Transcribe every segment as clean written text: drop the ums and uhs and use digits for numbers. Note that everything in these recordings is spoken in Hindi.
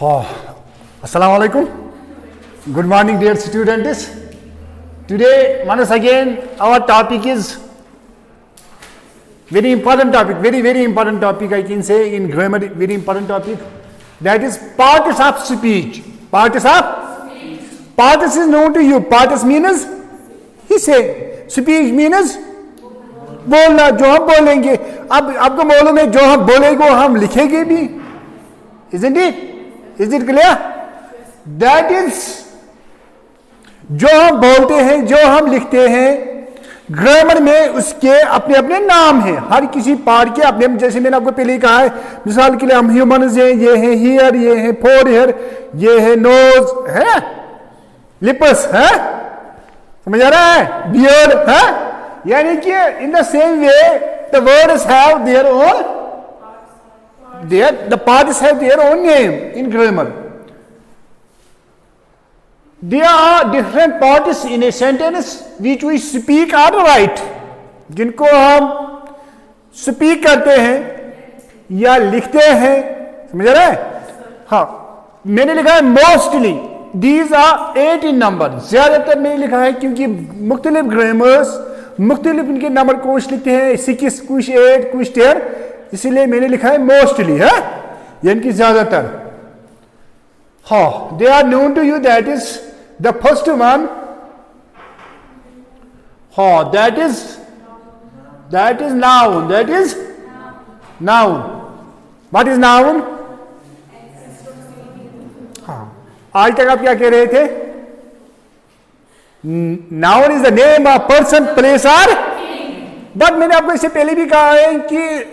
Assalamu alaikum. Good morning, dear students. Today, once again, our topic is very important topic, very important topic. I can say in grammar, very important topic. That is parts of speech. Parts of speech. Parts is known to you. Parts means he say. Speech means बोलना, जो हम बोलेंगे. अब आपको मालूम है, जो हम बोलेंगे वो हम लिखेंगे भी. Isn't it? Is it clear? That is, जो हम बोलते हैं, जो हम लिखते हैं, ग्रामर में उसके अपने अपने नाम हैं. हर किसी पार्ट के अपने, जैसे मैंने आपको पहले कहा है, मिसाल के लिए हम ह्यूमन्स हैं, ये है हियर, ये है फोर हेयर, ये है नोज है, लिपस है, समझ आ रहा है, बियर्ड है. यानी कि in the same way the words have their own, the parts have their own name in grammar. There are different parts in a sentence which we speak or write, जिनको हम speak करते हैं या लिखते हैं. समझ रहे हैं? हाँ, मैंने लिखा है mostly. These are 8 in number. ज्यादातर मैंने लिखा है क्योंकि मुख्तलिफ ग्रामर्स मुख्तलिफ इनके नंबर कुछ लिखते हैं, 6, कुछ 8, कुछ 10, इसीलिए मैंने लिखा है मोस्टली है, यानी कि ज्यादातर. हाँ, they are known to you. That is the first one. हाँ, that is noun. That is noun. What is noun? हाँ, आज तक आप क्या कह रहे थे? Noun is the name of person, place or. But मैंने आपको इससे पहले भी कहा है कि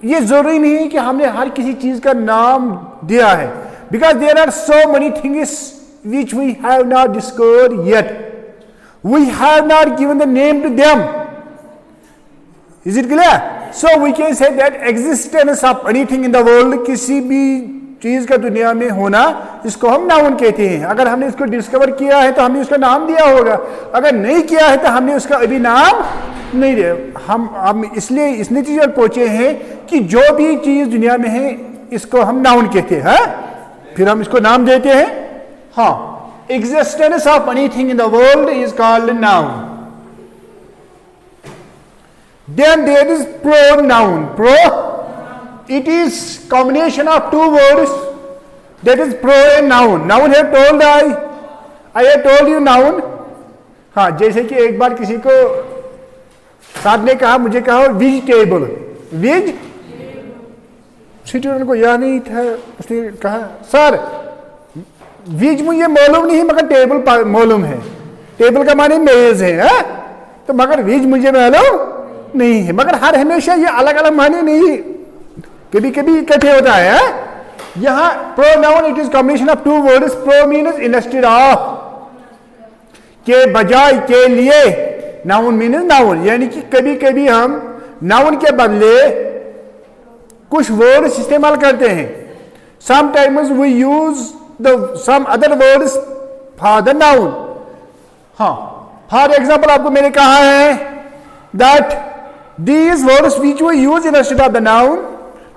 ये जरूरी नहीं है कि हमने हर किसी चीज का नाम दिया है, because there are so many things which we have not discovered yet. We have not given the name to them. Is it clear? So we can say that existence of anything in the world, किसी भी चीज का दुनिया में होना, इसको हम नाउन कहते हैं. अगर हमने इसको डिस्कवर किया है तो हमने उसका नाम दिया होगा, अगर नहीं किया है तो हमने उसका अभी नाम नहीं दिया. हम इसलिए इस नतीजे पर पहुंचे हैं कि जो भी चीज दुनिया में है इसको हम नाउन कहते हैं, फिर हम इसको नाम देते हैं. हाँ, existence of anything in the world is called noun. Then there is pronoun. Pro, it is combination of two words, that is pro and noun. Noun have told I have told you noun. हाँ, जैसे कि एक बार किसी को साहब ने कहा, मुझे कहा वेजिटेबल. वेज स्टूडेंट को याद नहीं था, उसने कहा सर वेज मुझे मालूम नहीं है मगर टेबल मालूम है. टेबल का माने मेज है, तो मगर वेज मुझे मालूम नहीं है. मगर हर हमेशा ये अलग अलग माने नहीं, कभी कभी इकट्ठे होता है. यहां pronoun it is combination of two words. Pro means instead of, के बजाय, के लिए. नाउन मीन्स नाउन, यानी कि कभी कभी हम नाउन के बदले कुछ वर्ड्स इस्तेमाल करते हैं. Sometimes we use some other words for the noun. हाँ, फॉर एग्जाम्पल आपको मैंने कहा है that these words which we use instead of the noun,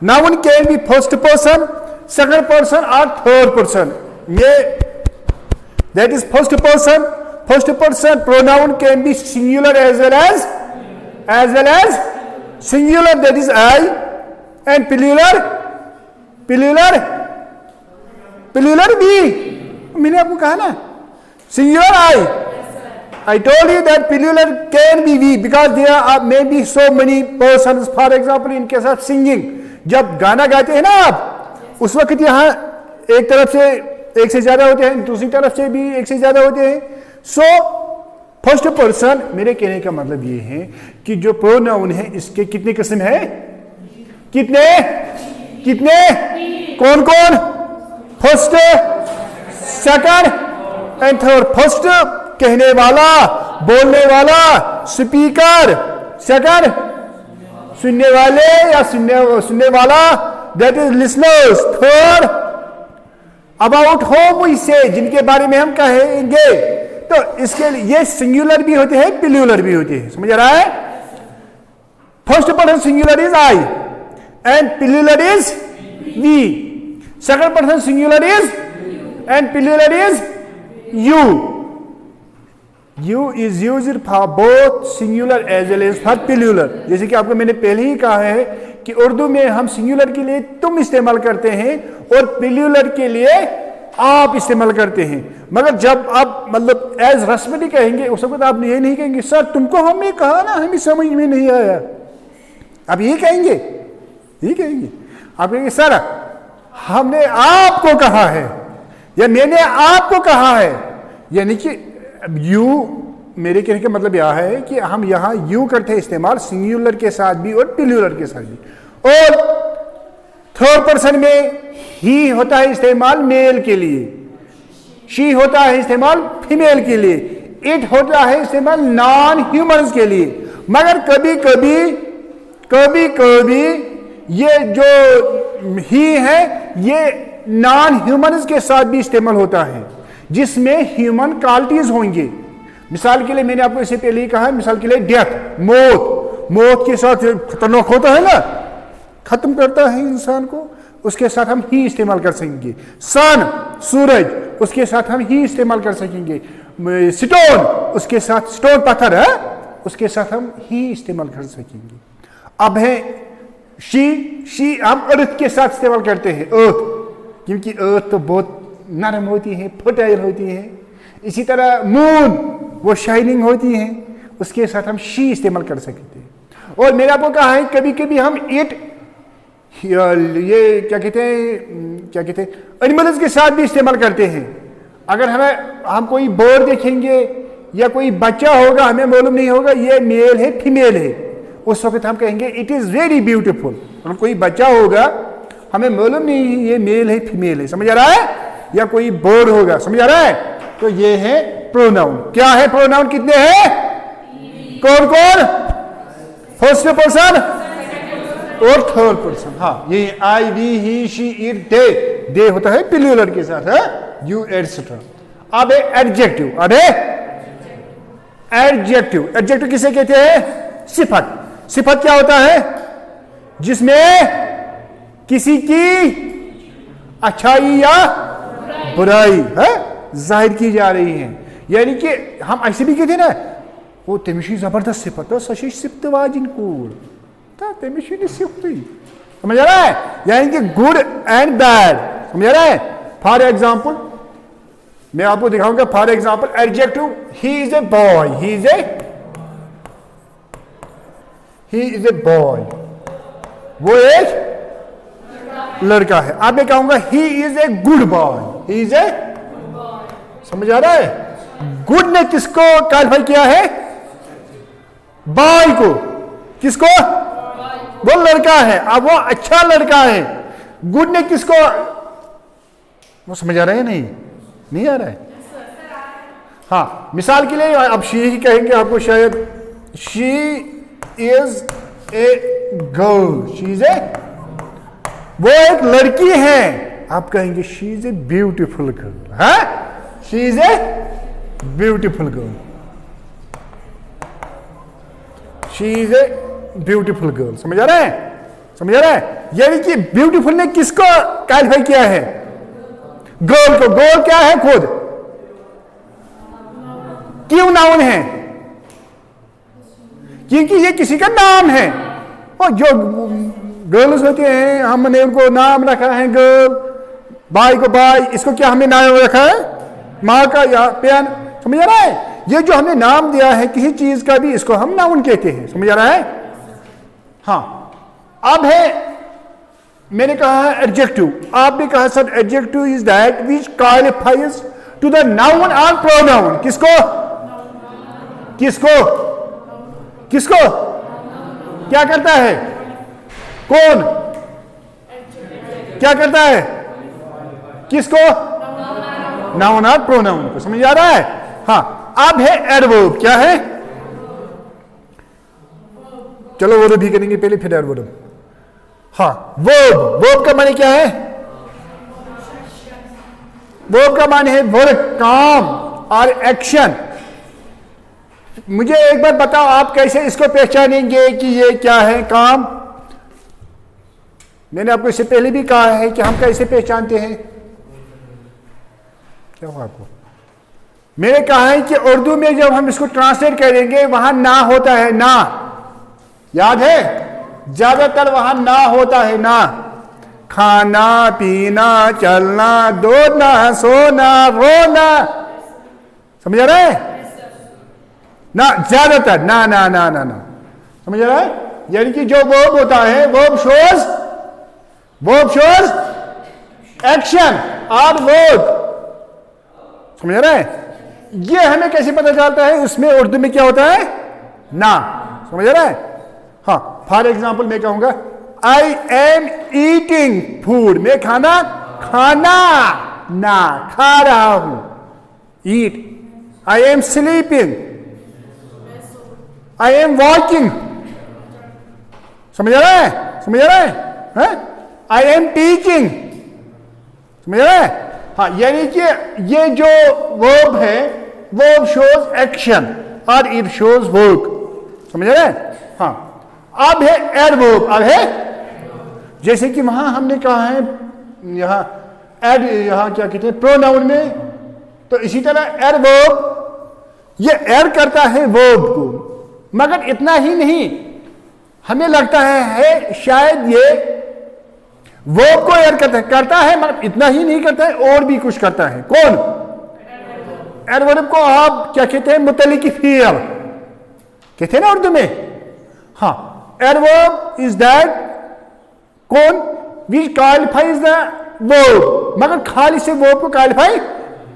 noun can be first person, second person or third person. ये that is first person. First person pronoun can be singular as well as singular, that is I, and plural we. मैंने आपको कहा ना singular I told you that plural can be we because there are maybe so many persons. For example, in case of singing, जब गाना गाते हैं ना आप, उस वक्त यहाँ एक तरफ से एक से ज्यादा होते हैं, दूसरी तरफ से भी एक से ज्यादा होते हैं. सो फर्स्ट पर्सन, मेरे कहने का मतलब ये है कि जो प्रोनाउन है इसके कितने किस्म है? कितने? कौन कौन? First, second and third. First कहने वाला, बोलने वाला, स्पीकर. सेकंड सुनने वाले या सुनने वाला, that is listeners. Third about whom we say, जिनके बारे में हम कहेंगे. तो इसके लिए ये सिंगुलर भी होते हैं, प्लूरल भी होते हैं. समझ रहा है? First person singular is I and plural is we. Second person singular is and plural is you. You is used for both singular as well as for plural. जैसे कि आपको मैंने पहले ही कहा है कि उर्दू में हम सिंगुलर के लिए तुम इस्तेमाल करते हैं और प्लूरल के लिए आप इस्तेमाल करते हैं। मगर जब आप मतलब एज रस्मली कहेंगे उस वक्त आप ये नहीं कहेंगे सर तुमको हमने कहा ना, हमें समझ में नहीं आया। आप यही कहेंगे, यही कहेंगे। आप कहेंगे सर हमने आपको कहा है या मैंने आपको कहा है, यानी कि यू, मेरे कहने का मतलब यह है कि हम यहां यू करते हैं इस्तेमाल सिंगुलर के साथ भी और प्लूरल के साथ भी। और थर्ड पर्सन में ही होता है इस्तेमाल मेल के लिए, शी होता है इस्तेमाल फीमेल के लिए, इट होता है इस्तेमाल नॉन ह्यूमंस के लिए। मगर कभी कभी ये जो ही है ये नॉन ह्यूमंस के साथ भी इस्तेमाल होता है जिसमें ह्यूमन क्वालिटीज होंगे। मिसाल के लिए मैंने आपको इससे पहले ही कहा, मिसाल के लिए डेथ, मौत के साथ खतरनाक होता है ना, खत्म करता है इंसान को, उसके साथ हम ही इस्तेमाल कर सकेंगे। सन, सूरज, उसके साथ हम ही इस्तेमाल कर सकेंगे। स्टोन, उसके साथ स्टोन पत्थर है, उसके साथ हम ही इस्तेमाल कर सकेंगे। अब है शी हम अर्थ के साथ इस्तेमाल करते हैं, अर्थ, क्योंकि अर्थ तो बहुत नरम होती है, फर्टाइल होती है। इसी तरह मून, वो शाइनिंग होती है, उसके साथ हम शी इस्तेमाल कर सकते हैं। और मैंने आपको कहा है कभी कभी हम इट, ये क्या कहते हैं एनिमल्स के साथ भी इस्तेमाल करते हैं। अगर हम कोई बोर्ड देखेंगे या कोई बच्चा होगा, हमें मालूम नहीं होगा ये मेल है फीमेल है, उस वक्त हम कहेंगे इट इज वेरी ब्यूटीफुल। और कोई बच्चा होगा हमें मालूम नहीं ये मेल है फीमेल है, समझ आ रहा है, या कोई बोर्ड होगा, समझ आ रहा है। तो ये है प्रोनाउन। क्या है प्रोनाउन, कितने हैं, कौन कौन, फर्स्ट पर्सन और थर्ड पर्सन। हाँ, ये आई, वी, ही, शी, इट, दे होता है प्लूरल के साथ, है यू एटसेट्रा। अब एडजेक्टिव, अब एडजेक्टिव किसे कहते हैं, सिफत। सिफत क्या होता है, जिसमें किसी की अच्छाई या बुराई है जाहिर की जा रही है। यानी कि हम ऐसे भी कहते हैं ना, वो तमिश जबरदस्त सिफत, सशी सिफ्त वाजिन कूल, तमिश सिफ्ती, समझ आ रहा है, यानी कि गुड एंड बैड, समझ आ रहा है। फॉर एग्जाम्पल मैं आपको दिखाऊंगा, for example adjective, he is a boy, he is a boy, वो एक लड़का है। अब मैं कहूंगा he is a good boy, he is a, समझ आ रहा है। गुड ने किसको क्वालिफाई किया है, बॉय को, किसको, वो लड़का है, अब वो अच्छा लड़का है। गुड ने किसको, वो समझ आ रहा है, नहीं आ रहा है। हाँ, मिसाल के लिए अब शी ही कहेंगे आपको शायद, she is a girl, she is a, वो एक लड़की है, आप कहेंगे she is a beautiful girl, है, she is a beautiful girl, she is a beautiful girl, समझ आ रहा है, समझ आ रहा है। यानी कि ब्यूटीफुल ने किसको क्वालिफाई किया है, गर्ल को। गर्ल क्या है खुद, क्यों नाउन है, क्योंकि ये किसी का नाम है। और जो गर्ल्स होते हैं हमने उनको नाम रखा है गर्ल, बाई को बाई, इसको क्या हमने नाम रखा है, माँ का या प्यान, समझ आ रहा है। ये जो हमने नाम दिया है किसी चीज का भी, इसको हम नाउन कहते हैं, समझ आ रहा है। हाँ, अब है मैंने कहा है एडजेक्टिव, आपने कहा sir adjective is that which qualifies to the noun और प्रोनाउन। किसको, किसको, किसको क्या करता है, कौन क्या करता है, किसको, नाउन और प्रोनाउन को, समझ आ रहा है। हाँ, अब है एडवर्ब, क्या है, चलो वो भी करेंगे पहले फिर एडवर्ब। हाँ, वर्ब का माने क्या है, वर्ब का माने है वर्क, काम और एक्शन। मुझे एक बार बताओ आप कैसे इसको पहचानेंगे कि ये क्या है, काम। मैंने आपको इससे पहले भी कहा है कि हम कैसे पहचानते हैं। क्या हुआ आपको? मैंने कहा है कि उर्दू में जब हम इसको ट्रांसलेट करेंगे वहां ना होता है, ना, याद है? ज्यादातर वहां ना होता है, ना। खाना पीना चलना दौड़ना सोना रोना, समझ रहा है ना? ज्यादातर ना ना ना ना ना, समझ रहा है? यानी कि जो वर्ब होता है वर्ब शोज एक्शन और वर्ब, समझ रहा है? ये हमें कैसे पता चलता है? उसमें उर्दू में क्या होता है? ना, समझ रहा है? हाँ, फॉर एग्जाम्पल मैं कहूंगा आई एम ईटिंग फूड, मैं खाना ना खा रहा हूं, eat. I am sleeping, I am walking, समझ रहा है? आई एम टीचिंग, समझ रहा है? हाँ, यानी कि ये जो वर्ब है वर्ब शोज एक्शन और इट शोज वर्क, समझ रहे हैं? हाँ, अब है एडवर्ब। अब है जैसे कि वहां हमने कहा है यहां यहां क्या कहते हैं प्रोनाउन में, तो इसी तरह एडवर्ब ये ऐड करता है वर्ब को, मगर इतना ही नहीं, हमें लगता है शायद ये वर्ब को ऐड करता है मगर इतना ही नहीं करता है, और भी कुछ करता है। कौन? एडवर्ब को आप क्या कहते हैं? मुतल्लिकी फ़िअल कहते हैं ना उर्दू में। हाँ, एडवर्ब इज दैट कौन विच क्वालिफाइज द वर्ब, मगर खाली से वर्ब को क्वालिफाई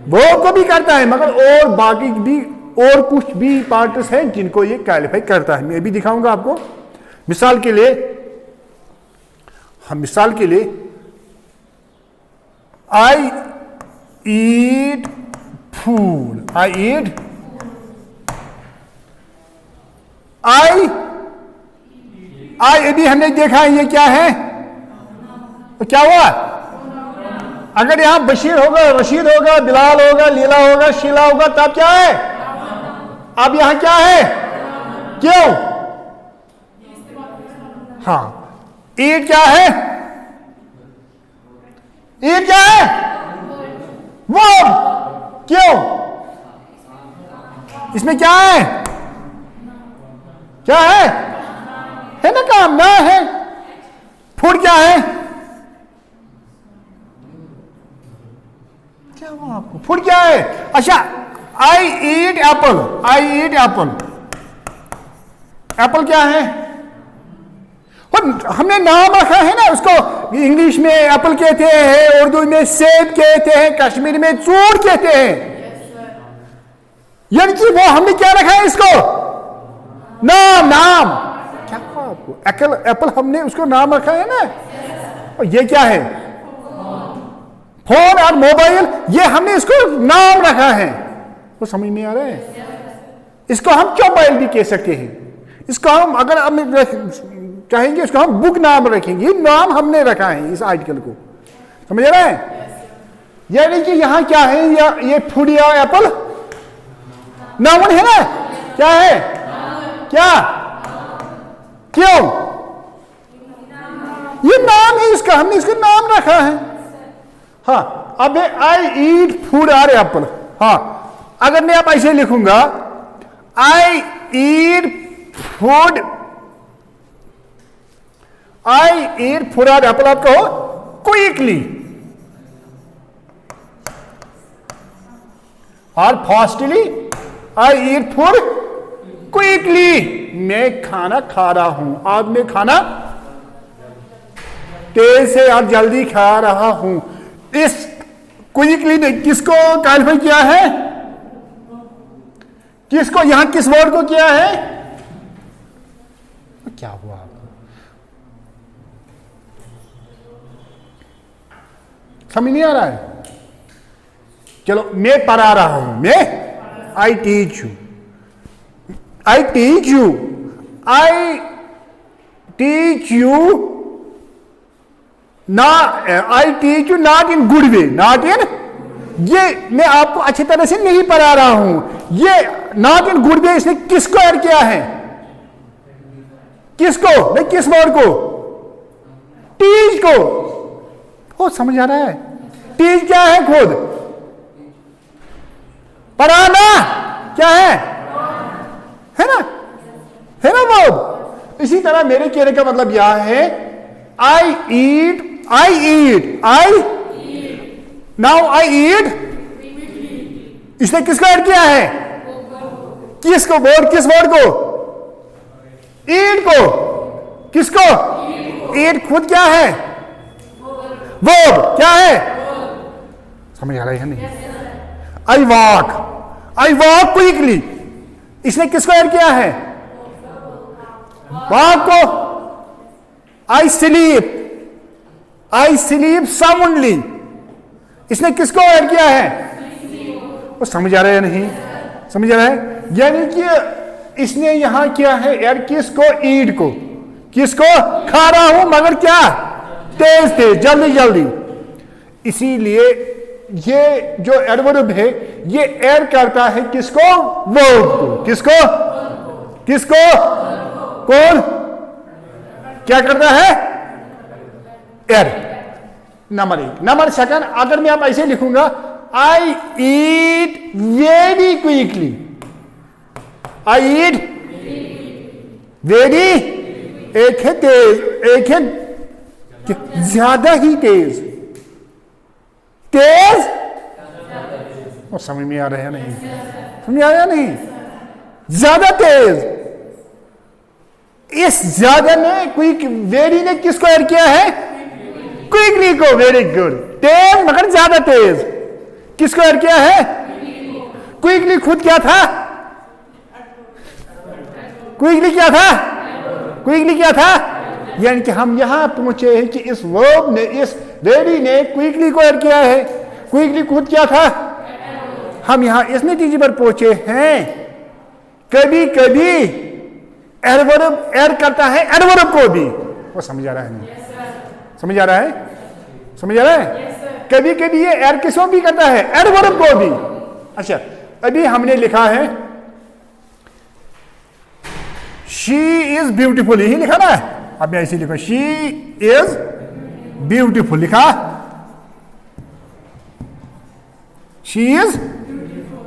वर्ब को भी करता है, मगर और बाकी भी और कुछ भी पार्ट्स हैं जिनको ये क्वालिफाई करता है। मैं भी दिखाऊंगा आपको। मिसाल के लिए आई ईट फूड, आई अभी हमने देखा है ये क्या है, तो क्या हुआ? अगर यहां बशीर होगा, रशीद होगा, बिलाल होगा, लीला होगा, शीला होगा, तब क्या है? अब यहां क्या है? क्यों? हाँ, ईट क्या है? ईट क्या है? वर्ब। क्यों? इसमें क्या है? क्या है? है ना काम, ना है। फूड क्या है? क्या हुआ आपको? फूड क्या है? अच्छा, आई ईट एप्पल, एप्पल क्या है? और हमने नाम रखा है ना उसको, इंग्लिश में एप्पल कहते हैं, उर्दू में सेब कहते हैं, कश्मीर में चूर कहते हैं। यानी कि वो हमने क्या रखा है इसको? नाम। क्या हुआ आपको? एप्पल हमने उसको नाम रखा है ना। और ये क्या है? फोन और मोबाइल, ये हमने इसको नाम रखा है। वो समझ में आ रहा है? इसको हम चौपाइल भी कह सकते हैं। इसको हम अगर हम चाहेंगे इसको हम बुक नाम रखेंगे। ये नाम हमने रखा है इस आर्टिकल को, समझ रहे हैं? यानी कि यहां क्या है? ये फूड या एप्पल नाउन है ना? क्या है? क्या? क्यों? ये नाम है इसका, हमने इसका नाम रखा है। हाँ, अब आई ईट फूड और एप्पल। हाँ, अगर मैं आप ऐसे लिखूंगा आई ईट फूड और एप्पल, आप कहो क्विकली और फास्टली। आई ईट फूड क्विकली, मैं खाना खा रहा हूं। आज मैं खाना तेज से और जल्दी खा रहा हूं। इस क्विकली ने किसको क्वालिफाई किया है? किसको? यहां किस वर्ड को किया है? क्या हुआ आपको? समझ नहीं आ रहा है? चलो, मैं पढ़ा रहा हूं। मैं आई टीच यू ना, I teach you not in good way, not in, ये मैं आपको अच्छी तरह से नहीं पढ़ा रहा हूं। ये नॉट इन गुड वे इसने किसको ऐड किया है? किसको? नहीं, किस वर्ड को? टीच को। वो समझ आ रहा है? टीच क्या है? खुद पढ़ाना क्या है ना? है ना वो? इसी तरह मेरे कहने का मतलब यह है, आई ईट नाउ आई ईट। इसने किसको ऐड किया है? किसको? किस वर्ड को? ईट को। किसको? ईट खुद क्या है? वर्ब क्या है? समझ आ रहा है नहीं? आई वॉक क्विकली, इसने किसको ऐड किया है? वॉक को। आई स्लीप साउंडली, इसने किसको ऐड किया है? वो समझ आ रहा है नहीं? समझ आ रहा है? यानी कि इसने यहां किया है ऐड किसको? ईट को। किसको? खा रहा हूं मगर क्या? तेज जल्दी। इसीलिए ये जो एडवर्ब है ये ऐड करता है किसको? वर्ब को। किसको? कौन क्या करता है? ऐड। नंबर 1। नंबर 2, अगर मैं आप ऐसे लिखूंगा, आई ईट वेरी क्विकली। आई ईट वेरी, एक है तेज, एक है ज्यादा ही तेज। वो समझ में आ रहा है नहीं? समझ में आया नहीं? ज्यादा तेज। इस ज्यादा में क्विक, वेरी ने किसको ऐड किया है? क्विकली को। Very good. तेज मगर ज्यादा तेज। किसको ऐड किया है? क्विकली खुद क्या था? क्विकली क्या था? यानी कि हम यहां पहुंचे हैं कि इस वर्ब ने, इस वेरी ने क्विकली को ऐड किया है। क्विकली खुद क्या था? हम यहां इस नतीजे पर पहुंचे हैं, कभी कभी एडवर्ब ऐड करता है एडवर्ब को भी। वो समझ आ रहा है नहीं? समझ आ रहा है? कभी कभी ये ऐड किसको भी करता है? एडवर्ब को भी। अच्छा, अभी हमने लिखा है शी इज ब्यूटीफुल, यही लिखा ना? अब मैं ऐसे लिखा, शी इज ब्यूटीफुल लिखा। She is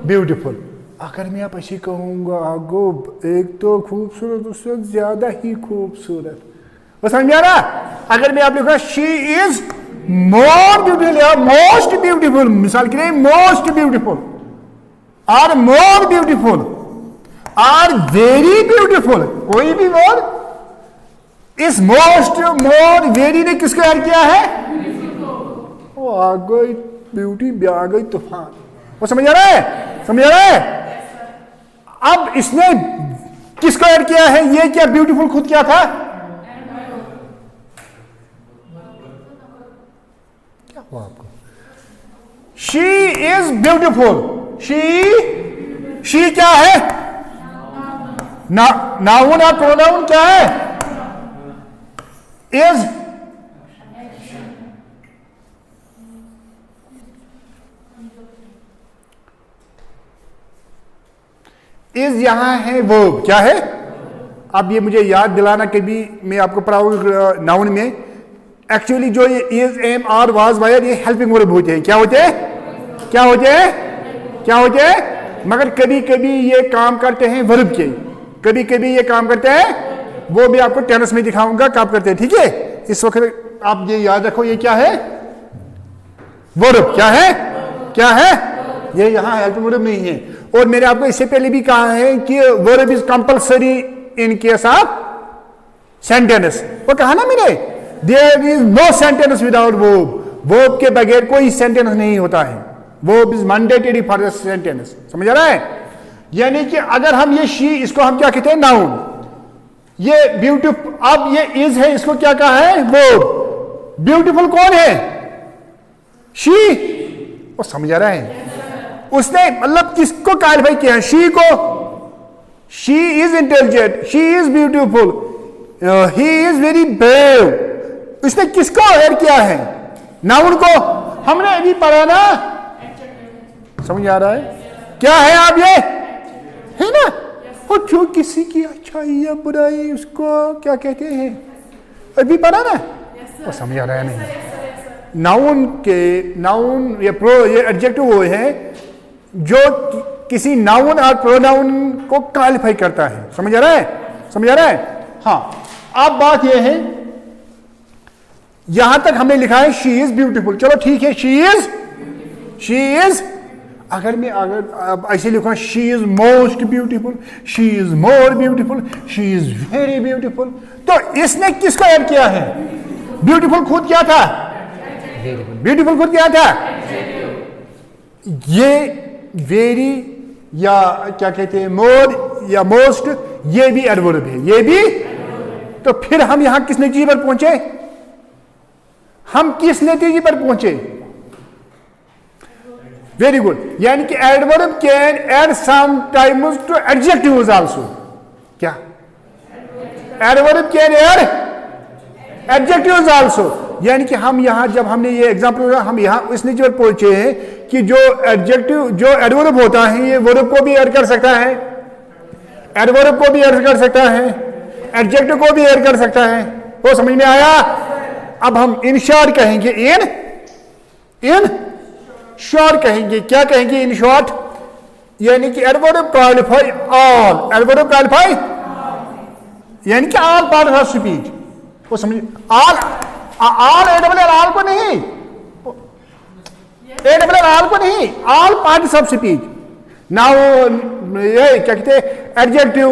beautiful. अगर मैं आप ऐसे कहूंगा, आगो एक तो खूबसूरत, उससे ज्यादा ही खूबसूरत। वो समझ आ रहा? अगर मैं आप लिखा शी इज मोर ब्यूटीफुल या मोस्ट ब्यूटीफुल, मिसाल के लिए मोस्ट ब्यूटीफुल और मोर ब्यूटीफुल और वेरी ब्यूटीफुल, कोई भी वर्ड, इस मोस्ट, मोर, वेरी ने किसको ऐड किया है? वो आ गई ब्यूटी, आ गई तूफान। वो समझ आ रहा है? अब इसने किसको ऐड किया है? ये क्या ब्यूटीफुल खुद क्या था? क्या हुआ आपको? She is beautiful. शी क्या है? नाउन और प्रोनाउन क्या है? इज यहां है वर्ब, क्या है? अब ये मुझे याद दिलाना, कभी मैं आपको पढ़ाऊंगा नाउन में। एक्चुअली जो ये is, am, are, was, were, ये हेल्पिंग वर्ब होते हैं। क्या होते हैं? मगर कभी कभी ये काम करते हैं वर्ब के, कभी कभी ये काम करते हैं, वो भी आपको टेनिस में दिखाऊंगा कब करते हैं। ठीक है? इस वक्त आप ये याद रखो, ये क्या है? वर्ब। क्या है? ये यहां हेल्पिंग वर्ब नहीं है। और मैंने आपको इससे पहले भी कहा है कि verb is compulsory in case of sentence. वो कहा ना मैंने, there is no sentence without verb. Verb के बगैर कोई सेंटेंस नहीं होता है। Verb is mandatory for the sentence. समझ आ रहा है? यानी कि अगर हम ये शी, इसको हम क्या कहते हैं? नाउन। ये ब्यूटीफुल, अब ये इज है, इसको क्या कहा है? वर्ब। ब्यूटीफुल कौन है? शी। वो समझ आ रहा है? उसने मतलब किसको क्वालिफाई किया? शी को। She is intelligent, she is beautiful, he is very brave. उसने किसको ऐड किया है? नाउन को। हमने अभी पढ़ा ना? समझ आ रहा है? क्या है आप? ये है ना? और जो किसी की अच्छाई या बुराई, उसको क्या कहते हैं? अभी पढ़ा ना? वो समझ आ रहा है नहीं? नाउन ये एडजेक्टिव वो है जो किसी नाउन और प्रोनाउन को क्वालिफाई करता है। समझ आ रहा है? समझ आ रहा है? हाँ, अब बात यह है, यहां तक हमने लिखा है शी इज ब्यूटीफुल, चलो ठीक है, शी इज अगर ऐसे लिखा she is most beautiful, she is more beautiful, she is very beautiful, तो इसने किसको ऐड किया है? ब्यूटीफुल खुद क्या था? ब्यूटीफुल खुद क्या था? ये वेरी या क्या कहते हैं मोर या मोस्ट, ये भी एडवर्ब है, ये भी। तो फिर हम यहां किस नतीजे पर पहुंचे? हम किस नतीजे पर पहुंचे? वेरी गुड, यानी कि adverb can add sometimes to adjectives also. क्या? Adverb can add adjectives also, यानी कि हम यहां जब हमने ये एग्जांपल, हम यहां इस नतीजे पर पहुंचे हैं कि जो एडजेक्टिव जो एडवर्ब होता है ये वर्ब को भी ऐड कर सकता है, एडवर्ब को भी ऐड कर सकता है, एडजेक्टिव को भी ऐड कर सकता है। वो समझ में आया? अब हम इन शॉर्ट कहेंगे, इन शॉर्ट कहेंगे, क्या कहेंगे इन शॉर्ट? यानी कि adverb qualify all, adverb qualify यानी कि ऑल पार्ट ऑफ स्पीच। वो समझ, ऑल एडब्ल्यू ऑल को नहीं, एडब्ल्यू ऑल को नहीं, all parts of speech. Now ये क्या कहते हैं? एडजेक्टिव,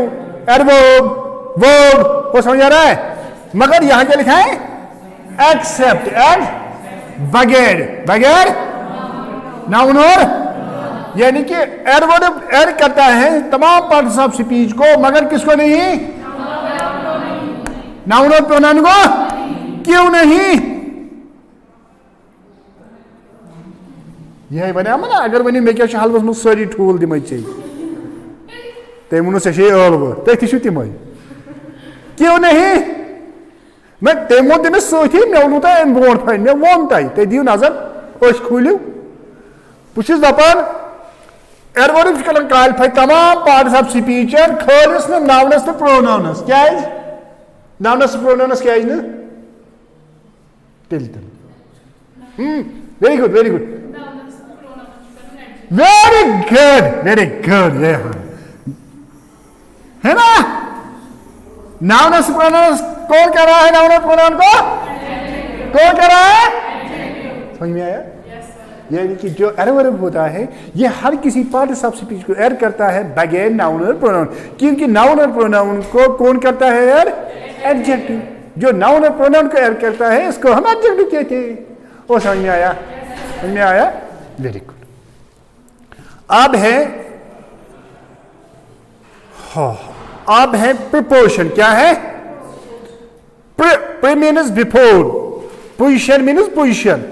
एडवर्ब, वर्ब, वो समझ आ रहा है? मगर यहां क्या लिखा है? एक्सेप्ट एंड बगैर नाउन और, यानी कि एडवर्ब ऐड करता है तमाम पार्ट्स ऑफ स्पीच को, मगर किसको नहीं? नाउन और प्रोनाउन को। क्यों नहीं? यह बना ना, अगर वन मे क्या हलवस मज सारी ठूल दिम चे, तम वो से ळव तथि तम। क्यों नहीं? मैं तम वो तमिस सही, मे वो तुम अम ब्रो मे वोन तुम दिव नजर खोलू। बहुत दपान एडवर्ब कर क्वालिफाई तमाम पार्ट्स ऑफ स्पीच खालिस नाउनस तो प्रोनाउनस। क्या नाउनस प्रोनाउनस क्या तेल very good, very good, very good, very good, ये है ना? नाउनस प्रोनाउनस कौन कह रहा है? नाउन और प्रोनाउन को कौन कह रहा है? समझ में आया? यानी कि जो एडवर्ब होता है ये हर किसी पार्ट ऑफ स्पीच को ऐड करता है बगैर नाउन और प्रोनाउन, क्योंकि नाउन और प्रोनाउन को कौन करता है यार? एडजेक्टिव। जो नाउन और प्रोनाउन को ऐड करता है इसको हम एडजेक्टिव कहते हैं। वो समझ में आया? समझ में आया? Very good. अब है अब है प्रिपोजिशन। क्या है? Pre means before, position means position.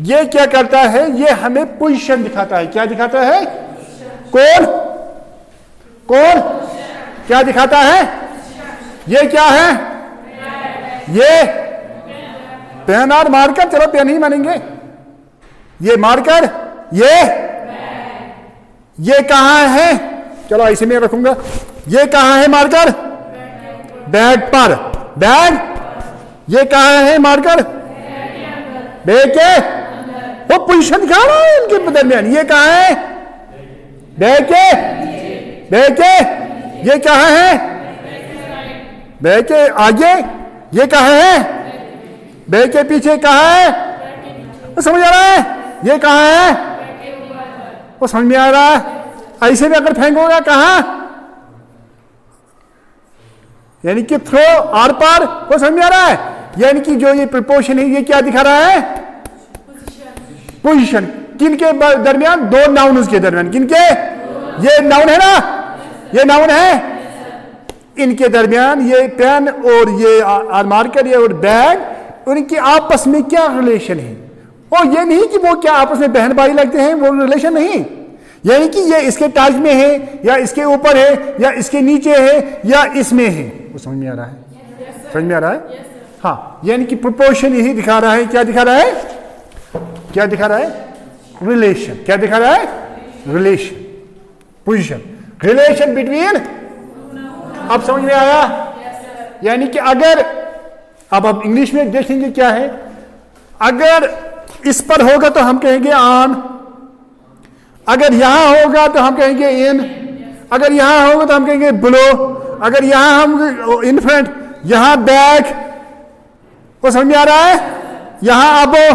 ये क्या करता है? ये हमें पोजीशन दिखाता है। क्या दिखाता है? कौन क्या दिखाता है? ये क्या है? ये पेन और मार्कर। चलो पेन ही मानेंगे। ये मार्कर, ये कहां है? चलो ऐसे में रखूंगा। ये कहां है मार्कर? बैग पर। बैग ये कहां है मार्कर? बैग के वो पोजीशन दिखा रहा है इनके दरमियान। ये कहां है? बैग के ये कहां है? बैग के आगे ये कहां है? बैग के पीछे कहां है? वो समझ आ रहा है? ये कहां है? वो समझ में आ रहा है? ऐसे भी अगर फेंकोगा कहां? यानी कि थ्रो, आर पार। वो समझ में आ रहा है? यानी कि जो ये प्रिपोजिशन है ये क्या दिखा रहा है? पोजीशन। किनके दरमियान? दो नाउन्स के दरमियान। किनके? ये नाउन है ना, ये नाउन है। इनके दरमियान ये पेन और ये मार्कर, ये और बैग, उनके आपस में क्या रिलेशन है? और ये नहीं कि वो क्या आपस में बहन भाई लगते हैं, वो रिलेशन नहीं। यानी कि ये इसके टच में है या इसके ऊपर है या इसके नीचे है या इसमें है। वो समझ में आ रहा है? समझ में आ रहा है? हाँ, यानी कि प्रोपोर्शन यही दिखा रहा है। क्या दिखा रहा है? क्या दिखा रहा है? रिलेशन। क्या दिखा रहा है? Relation, position, relation between. अब समझ में आया? यानी कि अगर अब इंग्लिश में देखेंगे क्या है, अगर इस पर होगा तो हम कहेंगे ऑन, अगर यहां होगा तो हम कहेंगे इन, अगर यहां होगा तो हम कहेंगे बिलो, अगर यहां हम इन फ्रंट, यहां बैक, वो समझ में आ रहा है, यहां अबो,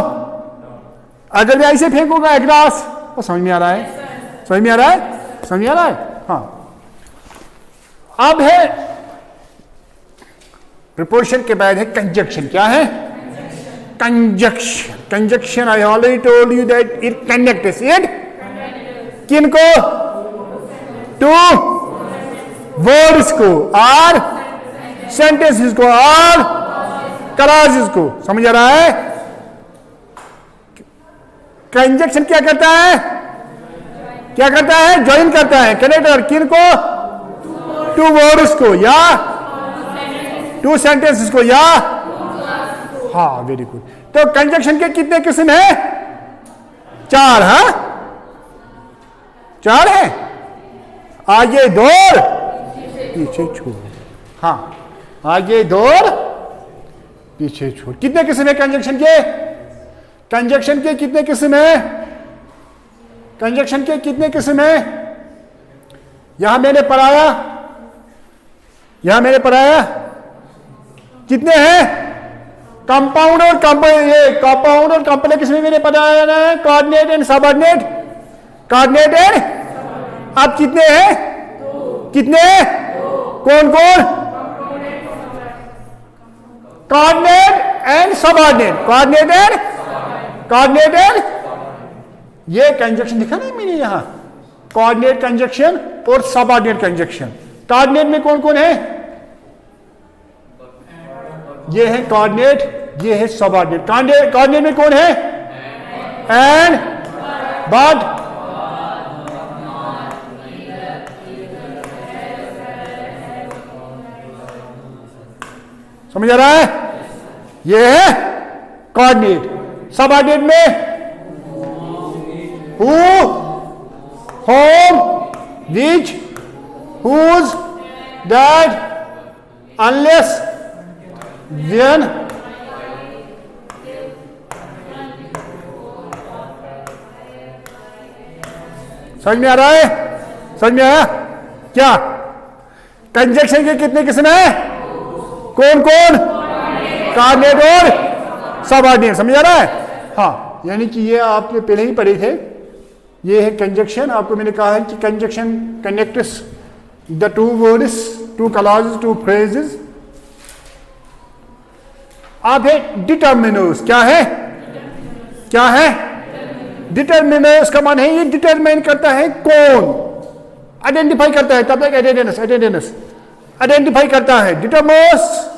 अगर मैं ऐसे फेंकूंगा अक्रॉस, वो समझ में आ रहा है, समझ में आ रहा है, समझ में आ रहा है। हाँ, अब है प्रीपोजिशन के बाद है कंजक्शन। क्या है? Conjunction. Conjunction I already told you that it connects, it किनको? टू वर्ड्स को और सेंटेंसेस को और क्लॉजेस को। समझ आ रहा है? कंजक्शन क्या करता है? क्या करता है? ज्वाइन करता है। कनेक्टर किनको? टू वर्ड्स को या टू सेंटेंसेस को या, हाँ वेरी गुड। तो कंजक्शन के कितने किस्म है? 4। हाँ 4 है। आगे दौड़ पीछे छोड़। हाँ आगे दौड़ पीछे छोड़। कितने किस्म है कंजक्शन के? कंजक्शन के कितने किस्म है? कंजक्शन के कितने किस्म है? यहां मैंने पढ़ाया, यहां मैंने पढ़ाया कितने हैं? कंपाउंड और कंपाउंड और कॉम्प्लेक्स में मैंने पढ़ाया है coordinate and subordinate, coordinate and. अब कितने हैं? कितने? कौन कौन? Coordinate and subordinate, coordinate and, coordinate and. ये कंजक्शन लिखा नहीं मैंने यहां, कोऑर्डिनेट कंजक्शन और सबऑर्डिनेट कंजक्शन। कोऑर्डिनेट में कौन कौन है? ये है कोऑर्डिनेट, ये है सबऑर्डिनेट। कोऑर्डिनेट में कौन है? एंड, बट, समझ आ रहा है? ये है कोऑर्डिनेट। सबऑर्डिनेट में who, whom, which, whose, that, unless, when, समझ में आ रहा है? समझ में आया क्या? कंजक्शन के कितने किस्म है? कौन कौन? कोऑर्डिनेट और सबऑर्डिनेट। समझ आ रहा है? हाँ, यानी कि ये आपने पहले ही पढ़े थे। ये है कंजक्शन। आपको मैंने कहा है कि conjunction connects the two words, two clauses, two phrases. अब है डिटर्मिनर्स। क्या है? क्या है? डिटर्मिनर्स का मान है ये डिटरमाइन करता है कौन, आइडेंटिफाई करता है। तब तक एटेंडेंस आइडेंटिफाई करता है। Determiners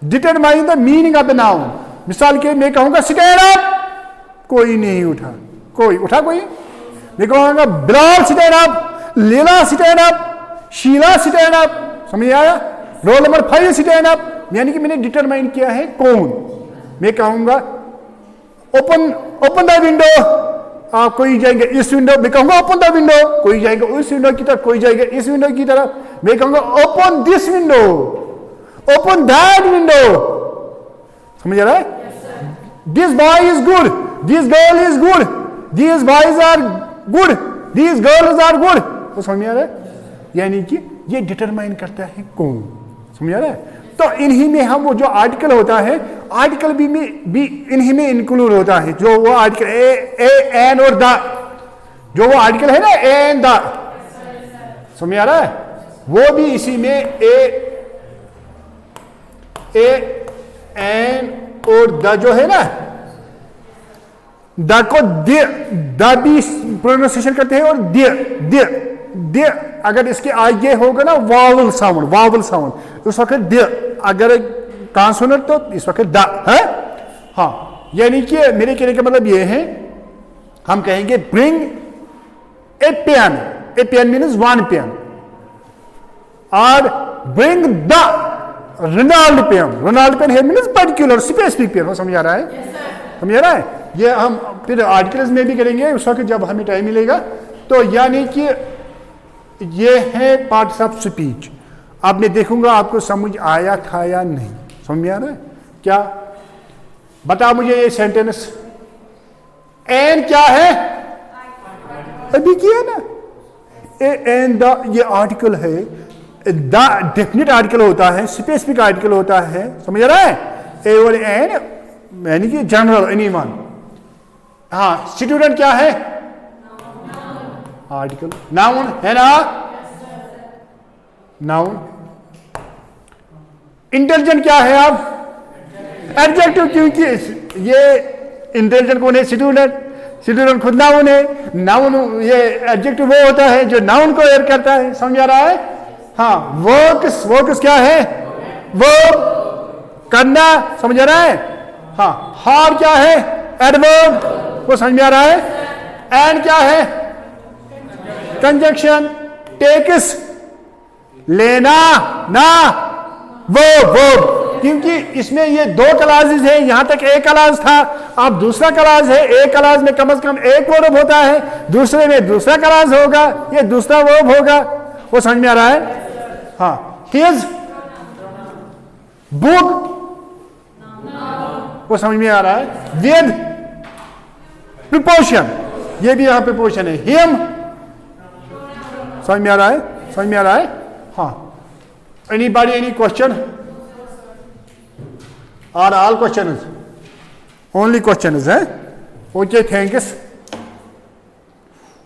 determine the meaning of the noun. मिसाल के मैं कहूंगा स्टैंड अप, कोई नहीं उठा। कोई उठा? कोई। मैं कहूंगा Bilal stand up, Leela stand up, Sheela stand up. समझ आया? Roll number 5 stand up. यानी कि मैंने डिटरमाइन किया है कौन। मैं कहूंगा ओपन द विंडो, आप कोई जाएंगे इस विंडो। मैं कहूंगा ओपन द विंडो, कोई जाएगा उस विंडो की तरफ, कोई जाएगा इस विंडो की तरफ। मैं कहूंगा open this window, open that window. समझ रहा है? This boy is good, this girl is good, this boys are good, this girls are good. तो समझ आ रहा है? यानी कि ये डिटरमाइन करता है कौन। समझ आ रहा है? तो इन्हीं में हम वो जो आर्टिकल होता है, आर्टिकल भी इन्हीं में इंक्लूड होता है। जो वो आर्टिकल ए एन और द, जो वो आर्टिकल है ना ए एंड द, समझ आ रहा है? वो भी इसी में ए एन और द जो है ना, द को द भी प्रोनाउंसिएशन करते हैं और द अगर इसके आगे होगा ना वावल साउंड, उस वक्त द। अगर कॉन्सोनेंट तो इस वक्त द है। हाँ, यानी कि मेरे कहने का मतलब ये है, हम कहेंगे bring a pen means 1 pen, और ब्रिंग द रोनाल्ड पेन है मीन्स पर्टिकुलर स्पेसिफिक पेन। समझ आ रहा है? समझ आ रहा है? ये हम फिर आर्टिकल्स में भी करेंगे उस वक्त जब हमें टाइम मिलेगा। तो यानी कि ये है पार्ट्स ऑफ स्पीच। अब मैं देखूंगा आपको समझ आया था या नहीं। समझ में आ रहा है क्या? बताओ मुझे ये सेंटेंस, एन क्या है? अभी किया ना, एन द, ये आर्टिकल है, द डेफिनेट आर्टिकल होता है, स्पेसिफिक आर्टिकल होता है, समझ रहा है? ए और एन यानी कि जनरल, एनीवन। हाँ, स्टूडेंट क्या है? आर्टिकल, नाउन है ना, नाउन। इंटेलिजेंट क्या है आप? एडजेक्टिव, क्योंकि ये इंटेलिजेंट कौन है? स्टूडेंट, स्टूडेंट खुद नाउन है, नाउन ये एडजेक्टिव वो होता है जो नाउन को एड करता है, समझ आ रहा है? हाँ, वर्क्स, वर्क्स क्या है? वर्ब, करना, समझ आ रहा है? हाँ, हार क्या है? एडवर्ब, वो समझ में आ रहा है? एंड क्या है? कंजंक्शन। टेक्स, लेना ना, वो क्योंकि इसमें ये दो क्लासेस है, यहां तक एक क्लास था, अब दूसरा क्लास है। एक क्लास में कम से कम एक वर्ब होता है, दूसरे में दूसरा क्लास होगा, ये दूसरा वर्ब होगा, वो समझ में आ रहा है? हाँ, हिज बुक, वो समझ में आ रहा है? विद प्रिपोजिशन, ये भी यहां प्रिपोजिशन है। हिम, समझ में आ रहा है? समझ में आ रहा है? हाँ, anybody, any question? Are all questions? Only questions, eh? Okay, thanks.